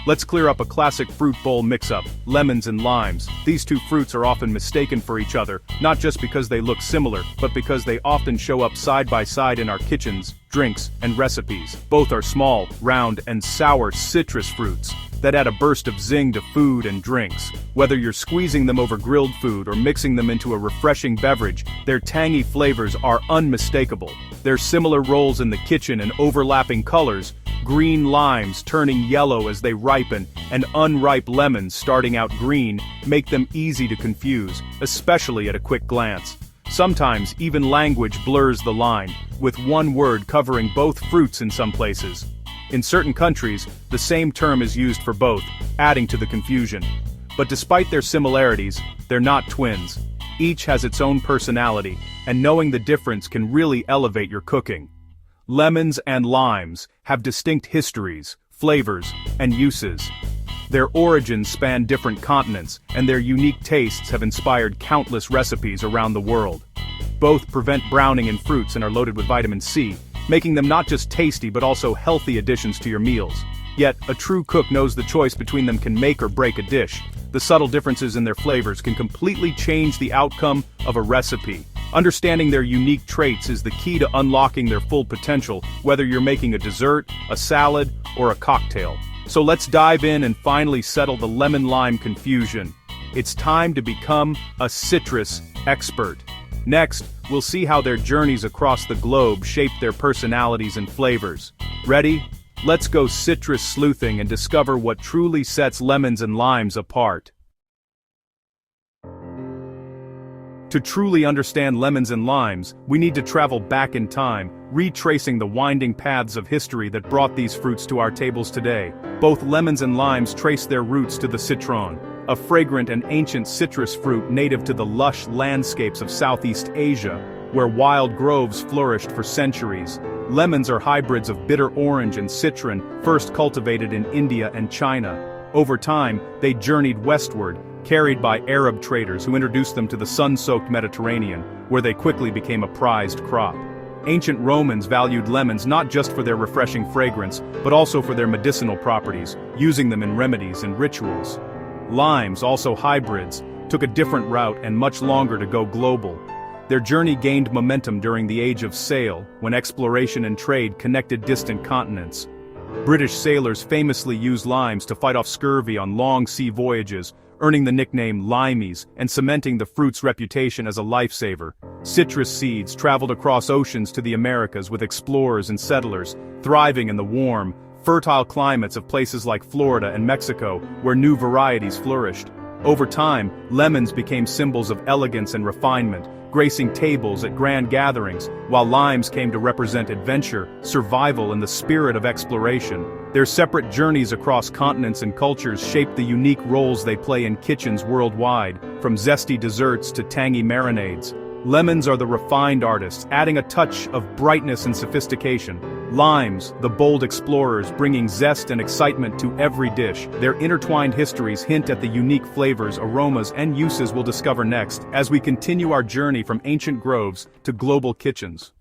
Let's clear up a classic fruit bowl mix-up, lemons and limes. These two fruits are often mistaken for each other, not just because they look similar, but because they often show up side by side in our kitchens, drinks, and recipes. Both are small, round, and sour citrus fruits that add a burst of zing to food and drinks. Whether you're squeezing them over grilled food or mixing them into a refreshing beverage, their tangy flavors are unmistakable. Their similar roles in the kitchen and overlapping colors, green limes turning yellow as they ripen, and unripe lemons starting out green, make them easy to confuse, especially at a quick glance. Sometimes even language blurs the line, with one word covering both fruits in some places. In certain countries, the same term is used for both, adding to the confusion. But despite their similarities, they're not twins. Each has its own personality, and knowing the difference can really elevate your cooking. Lemons and limes have distinct histories, flavors, and uses. Their origins span different continents, and their unique tastes have inspired countless recipes around the world. Both prevent browning in fruits and are loaded with vitamin C, making them not just tasty but also healthy additions to your meals. Yet, a true cook knows the choice between them can make or break a dish. The subtle differences in their flavors can completely change the outcome of a recipe. Understanding their unique traits is the key to unlocking their full potential, whether you're making a dessert, a salad, or a cocktail. So let's dive in and finally settle the lemon-lime confusion. It's time to become a citrus expert. Next, we'll see how their journeys across the globe shape their personalities and flavors. Ready? Let's go citrus sleuthing and discover what truly sets lemons and limes apart. To truly understand lemons and limes, we need to travel back in time, retracing the winding paths of history that brought these fruits to our tables today. Both lemons and limes trace their roots to the citron, a fragrant and ancient citrus fruit native to the lush landscapes of Southeast Asia, where wild groves flourished for centuries. Lemons are hybrids of bitter orange and citron, first cultivated in India and China. Over time, they journeyed westward, carried by Arab traders who introduced them to the sun-soaked Mediterranean, where they quickly became a prized crop. Ancient Romans valued lemons not just for their refreshing fragrance, but also for their medicinal properties, using them in remedies and rituals. Limes, also hybrids, took a different route and much longer to go global. Their journey gained momentum during the Age of Sail, when exploration and trade connected distant continents. British sailors famously used limes to fight off scurvy on long sea voyages, earning the nickname limeys and cementing the fruit's reputation as a lifesaver. Citrus seeds traveled across oceans to the Americas with explorers and settlers, thriving in the warm, fertile climates of places like Florida and Mexico, where new varieties flourished. Over time, lemons became symbols of elegance and refinement, gracing tables at grand gatherings, while limes came to represent adventure, survival, and the spirit of exploration. Their separate journeys across continents and cultures shaped the unique roles they play in kitchens worldwide, from zesty desserts to tangy marinades. Lemons are the refined artists, adding a touch of brightness and sophistication. Limes, the bold explorers, bringing zest and excitement to every dish. Their intertwined histories hint at the unique flavors, aromas, and uses we'll discover next, as we continue our journey from ancient groves to global kitchens.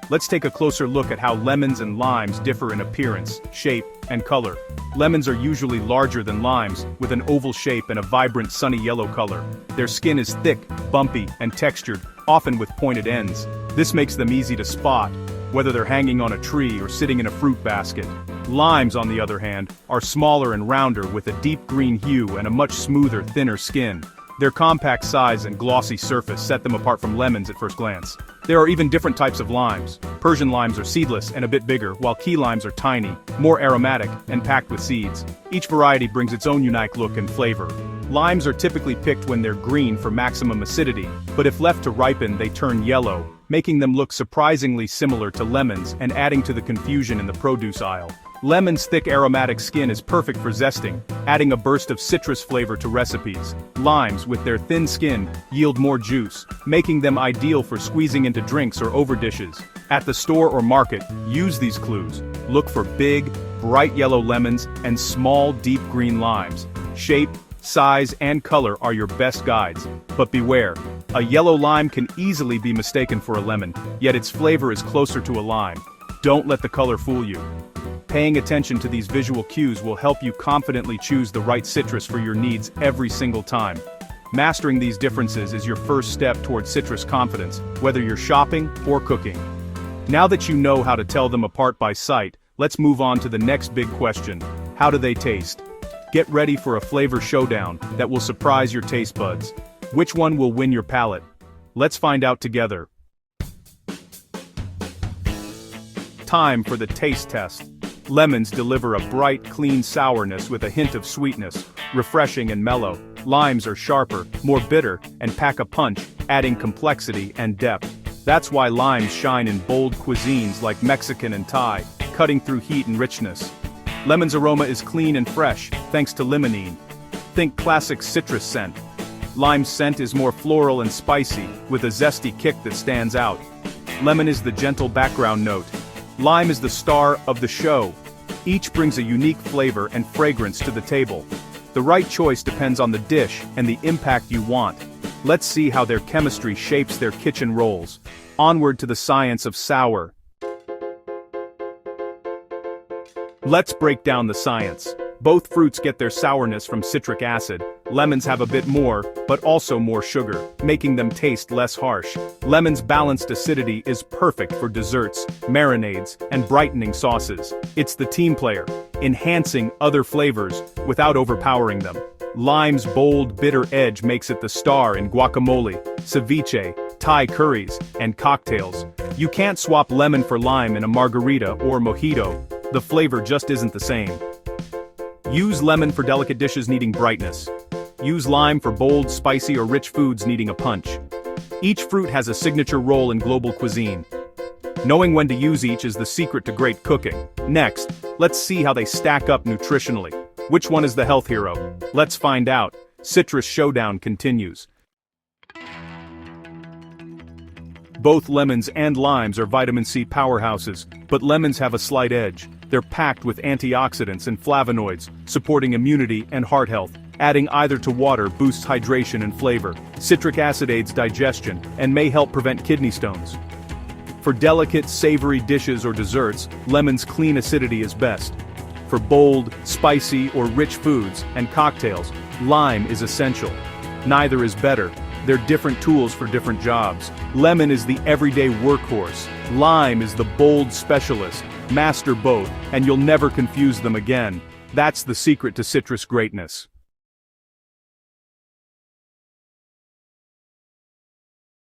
Let's take a closer look at how lemons and limes differ in appearance, shape, and color. Lemons are usually larger than limes, with an oval shape and a vibrant sunny yellow color. Their skin is thick, bumpy, and textured, often with pointed ends. This makes them easy to spot, whether they're hanging on a tree or sitting in a fruit basket. Limes, on the other hand, are smaller and rounder with a deep green hue and a much smoother, thinner skin. Their compact size and glossy surface set them apart from lemons at first glance. There are even different types of limes. Persian limes are seedless and a bit bigger, while key limes are tiny, more aromatic, and packed with seeds. Each variety brings its own unique look and flavor. Limes are typically picked when they're green for maximum acidity, but if left to ripen they turn yellow, making them look surprisingly similar to lemons and adding to the confusion in the produce aisle. Lemon's thick aromatic skin is perfect for zesting, adding a burst of citrus flavor to recipes. Limes, with their thin skin, yield more juice, making them ideal for squeezing into drinks or over dishes. At the store or market, use these clues. Look for big, bright yellow lemons and small, deep green limes. Shape, size, and color are your best guides. But beware, a yellow lime can easily be mistaken for a lemon, yet its flavor is closer to a lime. Don't let the color fool you. Paying attention to these visual cues will help you confidently choose the right citrus for your needs every single time. Mastering these differences is your first step towards citrus confidence, whether you're shopping or cooking. Now that you know how to tell them apart by sight, let's move on to the next big question. How do they taste? Get ready for a flavor showdown that will surprise your taste buds. Which one will win your palate? Let's find out together. Time for the taste test. Lemons deliver a bright, clean sourness with a hint of sweetness, refreshing and mellow. Limes are sharper, more bitter, and pack a punch, adding complexity and depth. That's why limes shine in bold cuisines like Mexican and Thai, cutting through heat and richness. Lemon's aroma is clean and fresh, thanks to limonene. Think classic citrus scent. Lime's scent is more floral and spicy, with a zesty kick that stands out. Lemon is the gentle background note. Lime is the star of the show. Each brings a unique flavor and fragrance to the table. The right choice depends on the dish and the impact you want. Let's see how their chemistry shapes their kitchen roles. Onward to the science of sour. Let's break down the science. Both fruits get their sourness from citric acid. Lemons have a bit more, but also more sugar, making them taste less harsh. Lemon's balanced acidity is perfect for desserts, marinades, and brightening sauces. It's the team player, enhancing other flavors without overpowering them. Lime's bold, bitter edge makes it the star in guacamole, ceviche, Thai curries, and cocktails. You can't swap lemon for lime in a margarita or mojito. The flavor just isn't the same. Use lemon for delicate dishes needing brightness. Use lime for bold, spicy or rich foods needing a punch. Each fruit has a signature role in global cuisine. Knowing when to use each is the secret to great cooking. Next, let's see how they stack up nutritionally. Which one is the health hero? Let's find out. Citrus Showdown continues. Both lemons and limes are vitamin C powerhouses, but lemons have a slight edge. They're packed with antioxidants and flavonoids, supporting immunity and heart health. Adding either to water boosts hydration and flavor. Citric acid aids digestion and may help prevent kidney stones. For delicate, savory dishes or desserts, lemon's clean acidity is best. For bold, spicy or rich foods and cocktails, lime is essential. Neither is better. They're different tools for different jobs. Lemon is the everyday workhorse. Lime is the bold specialist. Master both, and you'll never confuse them again. That's the secret to citrus greatness.